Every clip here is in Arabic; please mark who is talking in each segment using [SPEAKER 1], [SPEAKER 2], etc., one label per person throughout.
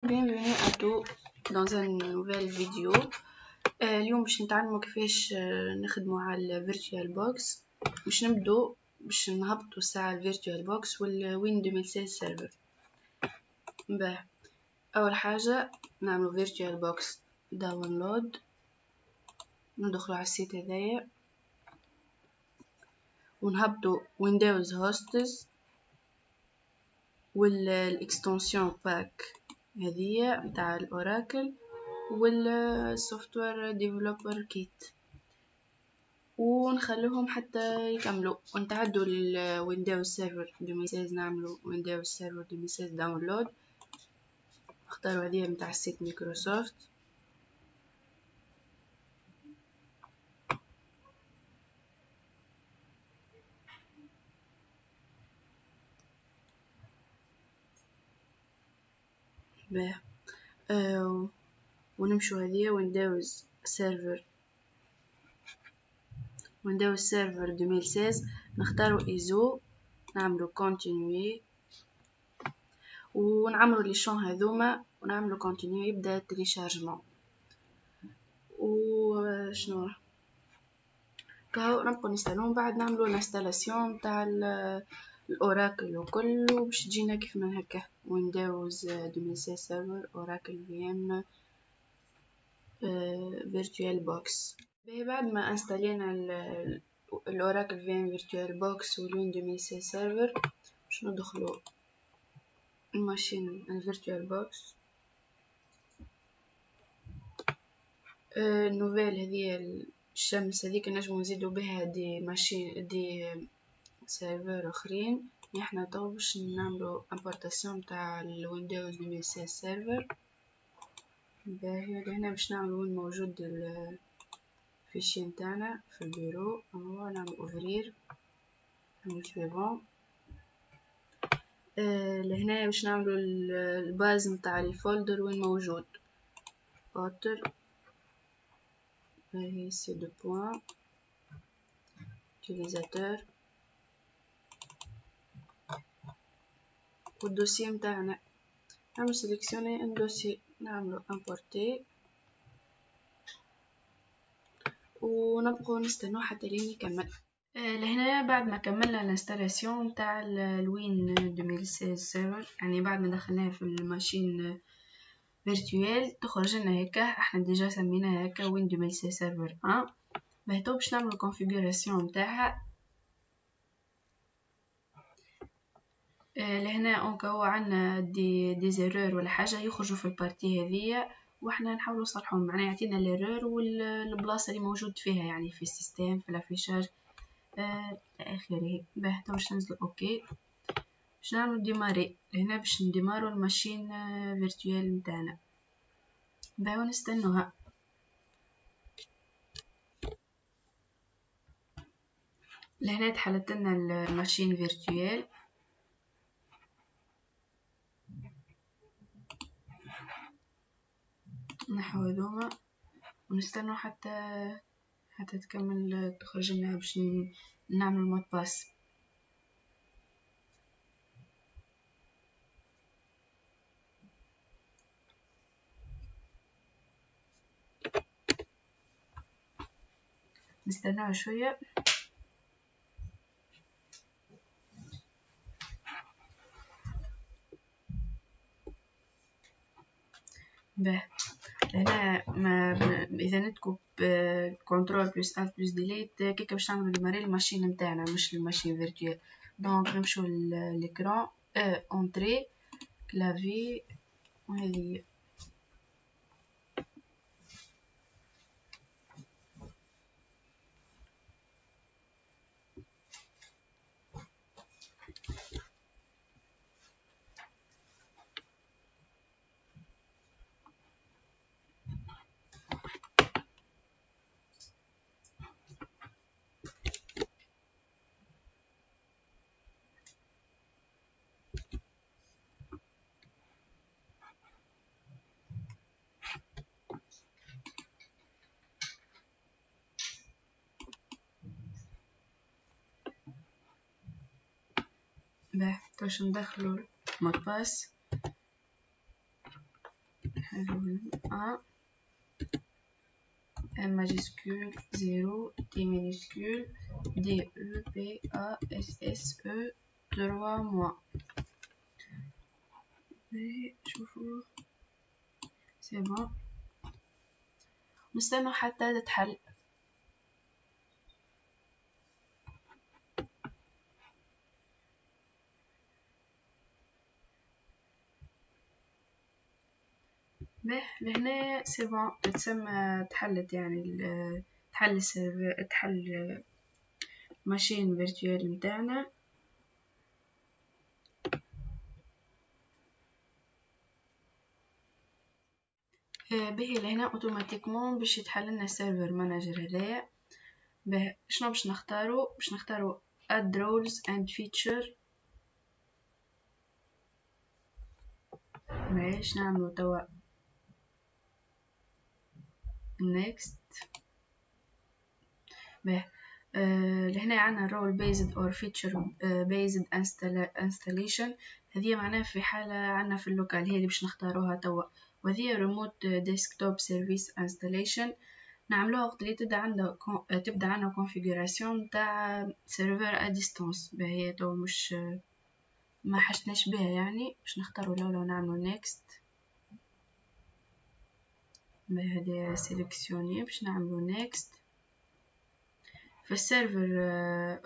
[SPEAKER 1] Bienvenue à tous dans une nouvelle vidéo. اليوم باش نتعلموا كيفاش نخدموا على الفيرتوال بوكس. باش نهبطوا ساعة الفيرتوال بوكس والوين 2016 سيرفر. اول حاجة نعملوا فيرتوال بوكس داونلود، ندخلوا على السيت هذايا ونهبطوا ويندوز هوستس والاكستنسيون باك هذه متاع الاوراكل والسوفتوير ديفلوبر كيت، ونخلوهم حتى يكملوا ونتعدوا الويندوز سيرفر 2016. نعملوا ويندوز سيرفر 2016 داونلود، اختاروا هذه متاع السيت مايكروسوفت. ونمشوا هذه ويندوز سيرفر 2016 نختاروا ايزو، نعملوا كونتينيو ونعملوا لي شون هذوما ونعملوا كونتينيو. يبدا التليشارجمون وشنو كهو نبقوا نستنون. بعد نعملوا الانستالاسيون تاع الاوراكل وكل، باش تجينا كيف من هكا ويندوز 2016 سيرفر اوراكل في ام فيرتوال بوكس. بعد ما انستالينا الاوراكل في ام فيرتوال بوكس والوين 2016 سيرفر، باش ندخلوا الماشين الفيرتوال بوكس النوفيل هذه الشمس هذيك نجمو نزيدو بها دي ماشين دي سيرفر اخرين. احنا تو باش نعملو امبورتاسيون تاع الويندوز 2016 سيرفر. باهي هنا باش نعملو وين موجود الفيشي نتاعنا في البيرو، نعمل اوفرير، نعمل سويفون. لهنا باش نعملو الباز نتاع الفولدر وين موجود اوتر. باهي سي دو بوين utilisateur والدوسي متاعنا، نعمل سيليكسيوني ان دوسي، نعملو امبورتي ونبقوا نستنوا حتى لين يكمل. لهنا بعد ما كملنا الانستالاسيون تاع الوين 2016 سيرفر، يعني بعد ما دخلناه في الماشين فيرتوال تخرج لنا هكا. احنا ديجا سميناها هكا وين 2016 سيرفر 1. بهتو باش نعملو الكونفيغوراسيون نتاعها. لهنا اونكو عندنا دي زيرور ولا حاجه يخرجوا في البارتي هذيا، واحنا نحاولوا نصلحهم. معناها يعطينا ليرور والبلاصه اللي موجود فيها، يعني في السيستم في الافيشاج اخره. تو باش ننزلوا اوكي، باش نعملوا ديماري. هنا باش نديمارو الماشين فيرتوال نتاعنا. ونستنوها. لهنا تحلت لنا الماشين فيرتوال. نحو هذوما ونستنوا حتى تكمل تخرج لنا باش نعمل مود باس. نستناو شويه. هنا اذا نتكب كنترول بلس الت بلس ديليت كيك باش نعملو ديماري الماشين نتاعنا مش الماشين فيرتوال. دونك نمشيو للإكران اونتري كلافي وهذه. باش ندخلو مود باس. 1 M majuscule 0 T minuscule D E P A S S E 3 mois. شوفوا سي بون، نستنى حتى تتحل. به لهنا سي بون، تتسمى تحلت يعني تحل ماشين فيرتوال متاعنا. به لهنا اوتوماتيكمون باش يتحل لنا السيرفر مانجر هذايا. به شنو باش نختارو add roles and feature. باش نعملو توا next. به لهنا عنا role based or feature based installation. هذه معناها في حالة عنا في اللوكال هي اللي باش نختاروها توا، وهذه remote desktop service installation. نعملوها وقت اللي تبدا عنا configuration تاع server à distance. هي تو مش ما حشناش بها يعني، باش نختاروا لو نعملوا next. بهذه سيلكسيوني باش نعملوا next. في السيرفر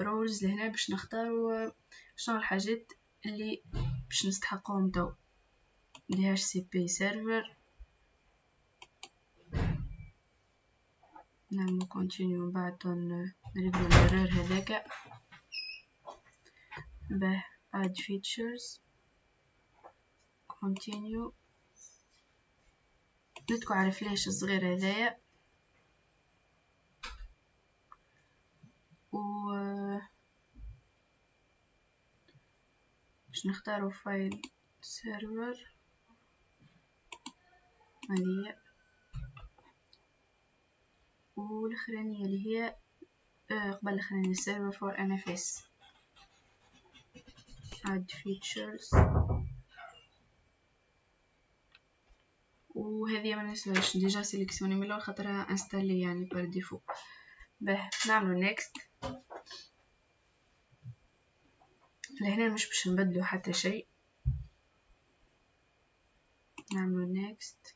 [SPEAKER 1] رولز لهنا باش نختاروا شنو الحاجات اللي باش نستحقهم تو. DHCP سيرفر نعملوا continue بعد نريدو الإيرور هذاك. به add features continue ندكو على فلاش الصغير هذايا و باش نختاروا فايل سيرفر هذه، والأخرانية اللي هي قبل الأخرانية server for NFS add features. وهذه ما نسويش ديجا سيليكسيوني من الاول خاطرها انستالي يعني بار ديفو. به نعملو نيكست. لهنا مش باش نبدلو حتى شيء، نعملو نيكست.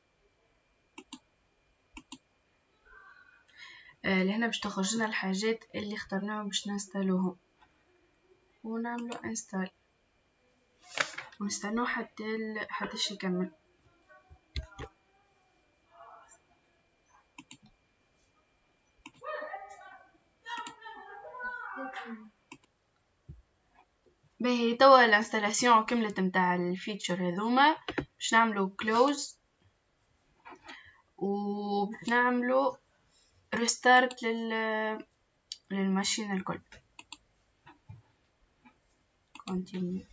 [SPEAKER 1] لهنا باش تخرجنا الحاجات اللي اخترناهم باش ننستالوهم، ونعملو انستال ونستنو حتى شي يكمل. باهي توا الانستالاسيون كملت متاع الفيتشر هذوما. باش نعملو كلوز وبنعملو ريستارت للماشين الكل. continue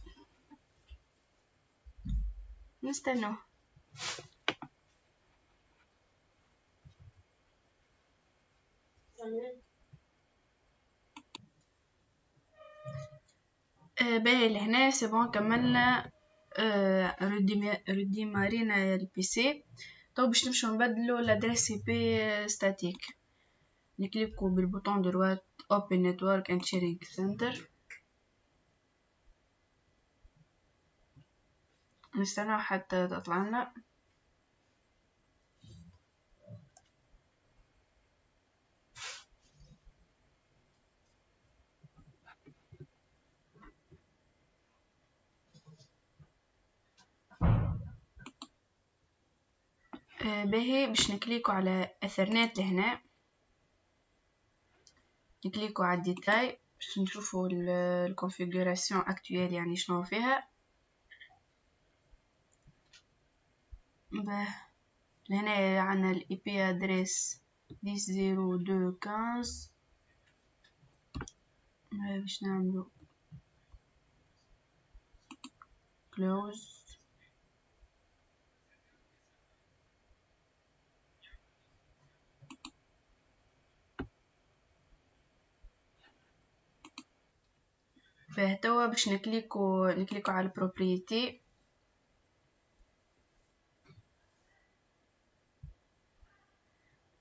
[SPEAKER 1] نستنوه. باهي لهنا سي بون كملنا رديمارينا البي سي. تو باش نمشيو نبدلو لادريس اي بي ستاتيك. نكليكو بالبوطون دروات open network and sharing center. نستناو حتى تطلعنا. باهي باش نكليكو على اثرنات لهنا، نكليكو على الديتاي باش نشوفو الكونفيغوراسيون اكتويل يعني شنو فيها. لهنا عنا الاي بي ادريس 10.02.15. باش نعملو close. فهتوا باش نكليكو على البروبريتي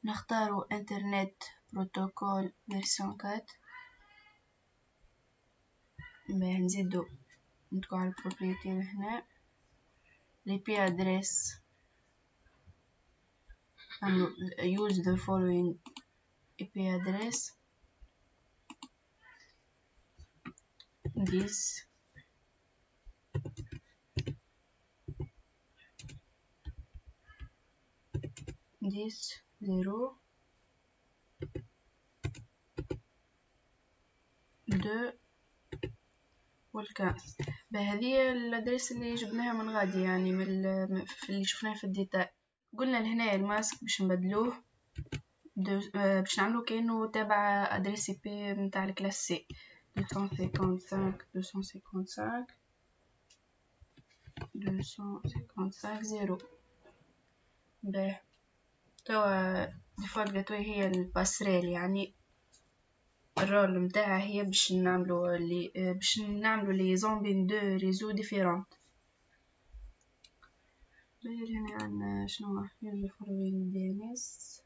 [SPEAKER 1] نختارو انترنت بروتوكول فيرسيون 4. نزيدو ندخل على البروبريتي هنا لي بي ادريس نعملو use the following IP address this 0 2 والكاس. بهذه الادريس اللي جبناها من غادي يعني في اللي شفناه في الديتاي. قلنا لهنا الماسك باش نبدلوه باش نعملو كأنه تابع ادريس اي بي نتاع الكلاس سي 255 به توا ديفولت جاتوي هي الباسريل، يعني الرول متاعها هي باش نعملو ليزون بين دو ريزو ديفيرونت. هنا عندنا شنو use following DNS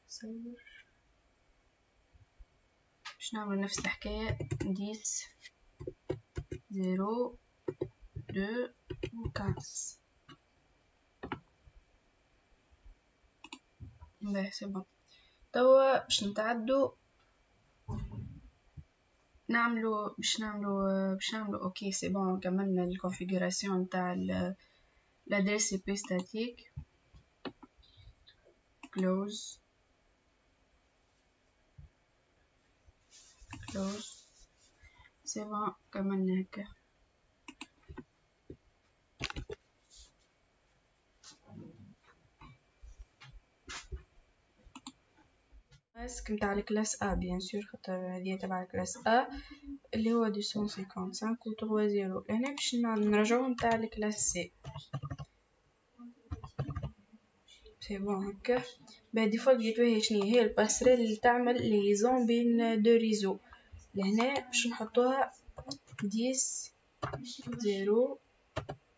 [SPEAKER 1] server باش نعملو نفس الحكاية 10 0 2 15. باهي سي بون. توا باش نتعدو باش نعملو اوكي سي بون. كملنا الكونفيغوراسيون نتاع l'adresse IP statique. close سي بون. كملنا هكا. ماسك نتاع الكلاس A بيان سور خاطر هذه تبع الكلاس A اللي هو 255 و 30. هنا باش نرجعوه نتاع الكلاس C سي بون هكا. ديفولت جيتوي شنو هي الباسريل اللي تعمل ليزون بين دو ريزو. لهنا باش نحطوها 10 0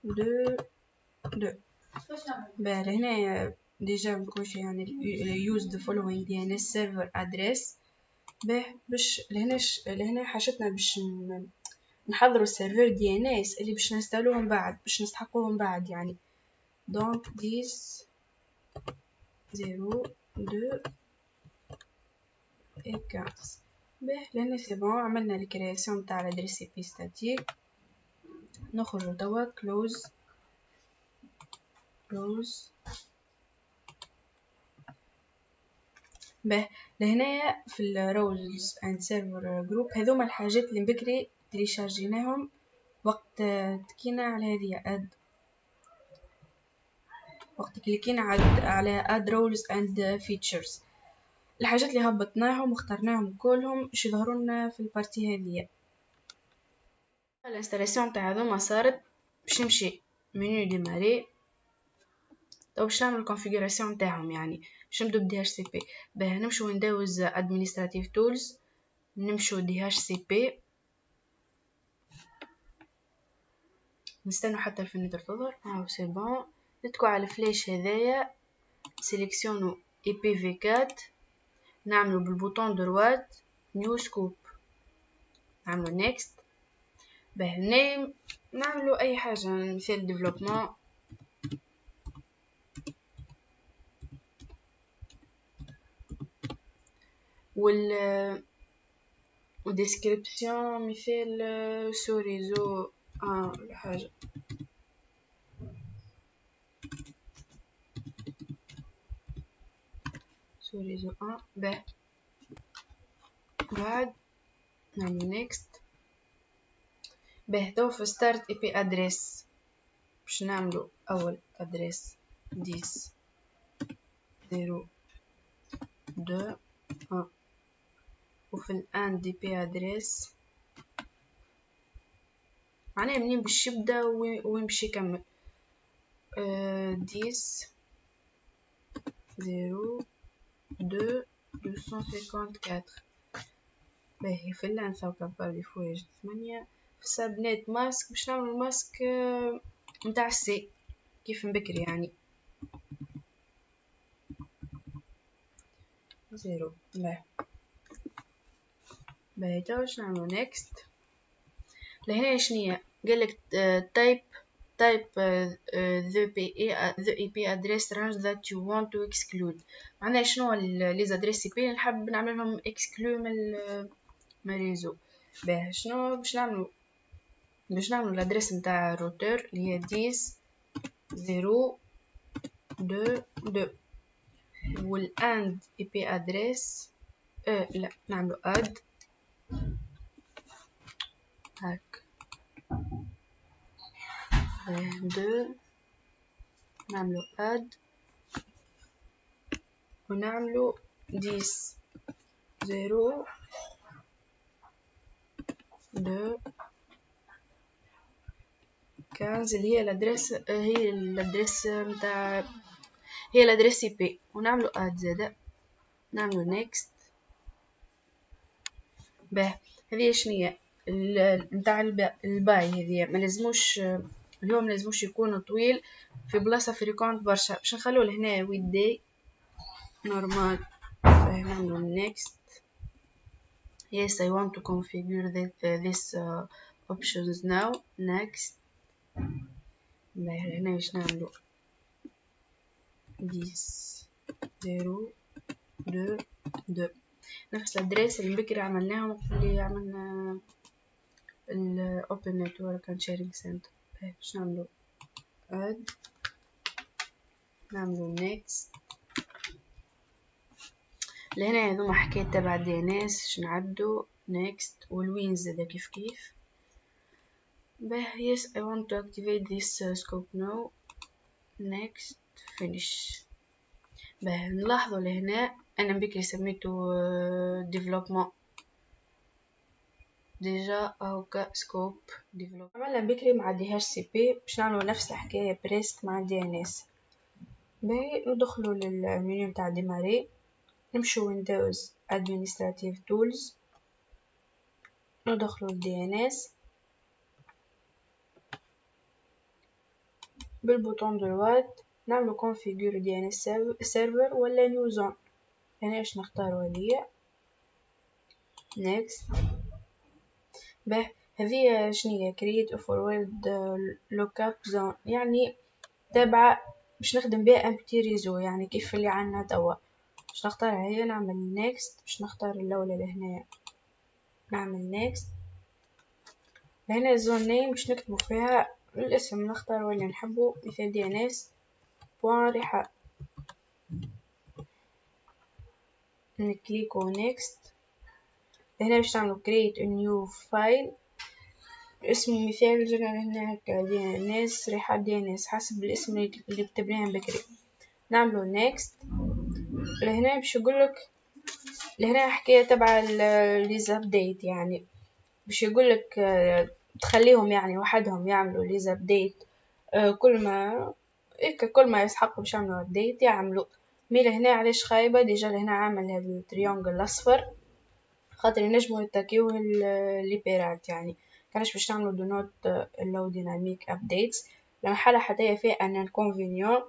[SPEAKER 1] 2 2. لهنا ديجا بكلشي يعني use the following DNS server address. باش لهنا حاجتنا باش نحضروا السيرفر DNS اللي باش نستعملوهم بعد باش نستحقوهم بعد يعني دونك 10 0 2 15. لهنا سي بون عملنا الكرياسيون تاع الادريس اي بي ستاتيك. نخرجوا توا close لهنايا في الرولز اند سيرفر جروب هذوما الحاجات اللي بكري تريشارجيناهم وقت تكينا على هذه وقت كليكينا على اد رولز اند فيتشرز. الحاجات اللي هبطناهم واخترناهم كلهم باش يظهروا لنا في البارتي هذه. الانستالاسيون تاع هذوما صارت باش نمشي منيو ديماري تو باش نعمل الكونفيغوراسيون تاعهم يعني باش نبدو بدي اتش سي بي. نمشو ويندوز ادمنستراتيف تولز نمشو دي اتش سي بي نستنوا حتى الفينيتر تظهر. سي بون. ندكو على الفلاش هذايا سيليكسيونو اي بي في 4 نعملو بالبوطون دروات نيو سكوب نعملو نيكست. نيم نعملو اي حاجه مثال ديفلوبمون وديسكريبسيون مثال سو ريزو حاجه سو ريزو بعد نعملو نيكست. تو في ستارت اي بي ادريس باش نعملو اول ادريس 10 0 2 1 وفي الان دي بي ادريس معناها منين باش يبدا وين باش يكمل 10 0 2 254. باهي في اللان ثوكا بالي فواج 8 في سابنيت ماسك باش نعمل الماسك متاع السي كيف مبكري يعني 0. باهي توا باش نعملو next. لهنا شنيا قالك type the IP address range that you want to exclude. معناها شنو les adresses IP اللي نحب نعملهم exclude من الريزو. باهي شنو باش نعملو الادريس نتاع الروتر اللي هي 10.0.2 والand IP address لا نعملو add هاك 2 نعملو add ونعملو 10.0.2 15 اللي هي الادريس متاع هي الادريس اي بي ونعملو اد زادا نعملو نيكست. باه هذه شنية متاع الباي هذه ملزموش اليوم ملزموش يكون طويل في بلاصة فريكونت برشا باش نخلوه لهنا weekday normal. نعملو next. yes I want to configure this options now next. هنا باش نعملو 10.0.2 نفس الادريس اللي بكري عملناهم اللي عملنا الاوبن نتورك اند شيرنج سنتر. باش نعملو اد نعملو نيكست. لهنا هذوما حكاية تبع دي ان اس باش نعدو نيكست والوينز زادا كيف باه yes I want to activate this scope now next finish. باه نلاحظوا لهنا انا بكري سميته development ديجا او كسكوب ديفلوب. عملنا بكري مع دي اتش سي بي باش نعملوا نفس الحكايه بريست مع دي ان اس. باهي ندخلوا للمنيو نتاع ديماري نمشوا ويندوز ادمنستراتيف تولز ندخلوا الدي ان اس بالبوطون دروات نعملوا configure دي ان اس سيرفر ولا نيو زون. هنا ايش نختار وليه next. به هذه شنية create a forward lookup zone يعني تابعة باش نخدم بها empty ريزو يعني كيف اللي عنا توا. باش نختارها هي نعمل next. باش نختار الأولى لهنا نعمل next. لهنا الزون نيم باش نكتبو فيها الاسم نختار واللي نحبو مثل DNS بوان رحاب نكليكو next. هنا باش نعملو create a new file اسم مثال جينا هنا هكا DNS رحاب DNS حسب الاسم اللي كتبناه بكري. نعملو next. لهنا باش يقولك لهنا حكاية تبع ليز ابديت يعني باش يقولك تخليهم يعني وحدهم يعملوا ليز ابديت كل ما يسحقوا باش يعملوا ابديت يعملوا. مي هنا علاش خايبة ديجا لهنا عامل هذا التريونجل الاصفر خاطر ينجموا يتاكيوه الليبرات يعني كانش باش نعملوا دو نوت لو ديناميك ابديتس لما حالة حتى فيها ان انكونفينيون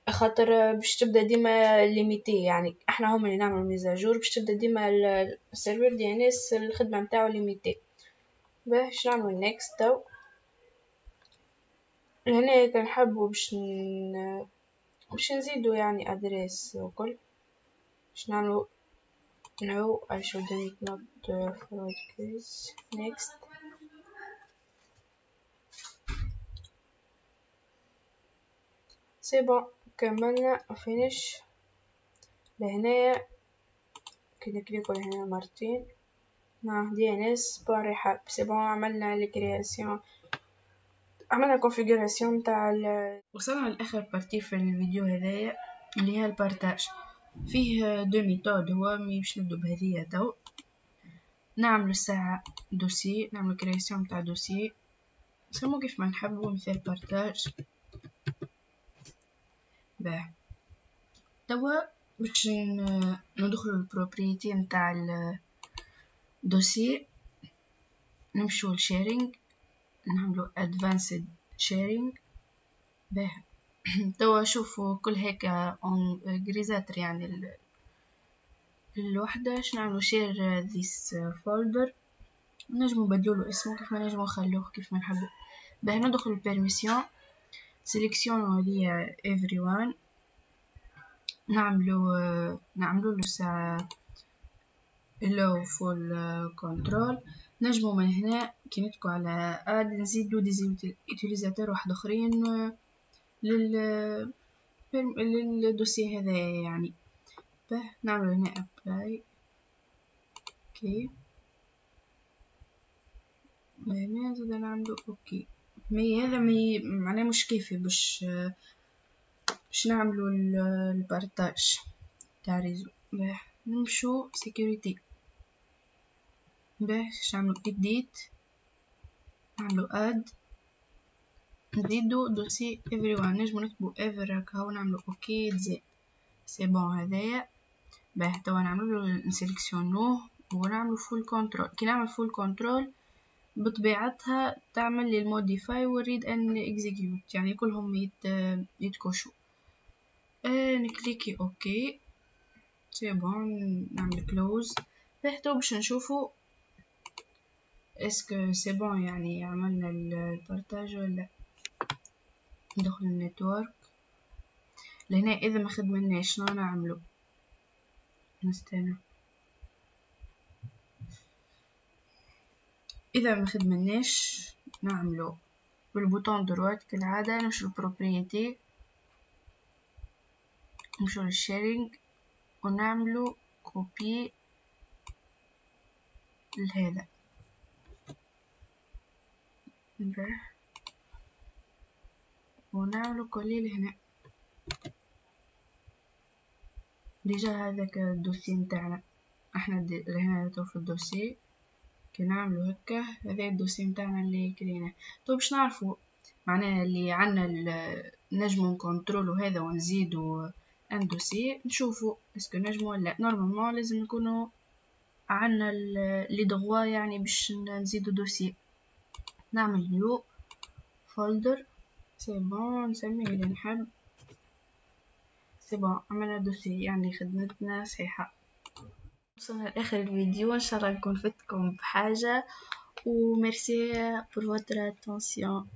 [SPEAKER 1] خاطر باش تبدا ديما ليميتي يعني احنا هم اللي نعملوا ميزاجور باش تبدا ديما السيرفر دي ان اس الخدمه نتاعو ليميتي. باش نعمل نيكست تو هنا كنحبوا باش نزيدو يعني ادريس وكل باش نعملو no I shouldn't not forward case next. سي بون كملنا finish. لهنا كنا كليكو لهنا مرتين مع دي ان اس بون رحاب سي بون عملنا الكرياسيون عملنا الكونفيغوراسيون تاع وصلنا لاخر بارتي في الفيديو هذايا اللي هي البارتاج. فيه دو ميثود هو باش نبدو بهذه تو نعملو الساعه دوسي نعملو كرياسيون تاع دوسي نسمو كيف ما نحبو مثال بارتاج. باه توا باش ندخلو البروبريتي نتاع الدوسي نمشو لشيرينج نعملو advanced sharing. باه توا شوفوا كل هيك اون جريزاتر يعني الوحدة باش نعملو share this folder. نجمو نبدلوله اسمه كيف ما نجمو نخلوه كيف ما نحبو. باهي ندخل البيرميسيون سيليكسيون هي everyone، نعملو له ساعة allow full control. نجمو من هنا كي ندكو على add نزيدو utilisateur واحد اخرين للدوسي هذا يعني. نعملو هنا apply اوكي، هنا زاد نعملو اوكي. هذا معناه مش كافي باش نعملو البارتاج تاع ريزو. نمشو سيكوريتي، باش نعملو edit، نعملو add، نزيدو دوسي everyone، نجمو نكتبو ever هكا ونعملو اوكي تزيد سي بون هذايا. باهي توا نعملو نسيليكسيونوه ونعملو فول كنترول. كي نعمل فول كنترول بطبيعتها تعمل لي الموديفاي والريد ان اكزيكيوت، يعني كلهم يتكوشوا. نكليكي اوكي سي بون، نعمل كلوز. باهي توا باش نشوفو اسكو سي بون يعني عملنا البارتاج ولا. ندخل النتورك لهنا، اذا ما خدمناش شنو نعملو؟ نستنى. اذا ما خدمناش نعملو بالبوطون دروات كالعادة، نمشو للبروبريتي، نمشو للشيرينج ونعملو كوبي لهذا. ونعملو كولي لهنا. ديجا هذاك الدوسي متاعنا احنا لهنا تو في الدوسي. كي نعملو هكا هذا الدوسي متاعنا اللي كريناه. طيب باش نعرفو معناها اللي عنا نجمو نكونترولو هذا ونزيدو ان دوسي، نشوفو اسكو نجمو ولا. نورمالمون لازم نكونو عنا لي دغوا يعني باش نزيدو دوسي. نعمل نيو فولدر سي بون، نسميه اللي نحب سي بون. عملنا دوسي يعني خدمتنا صحيحة. وصلنا لاخر الفيديو، ان شاء الله نكون فدتكم بحاجة وميرسي pour votre attention.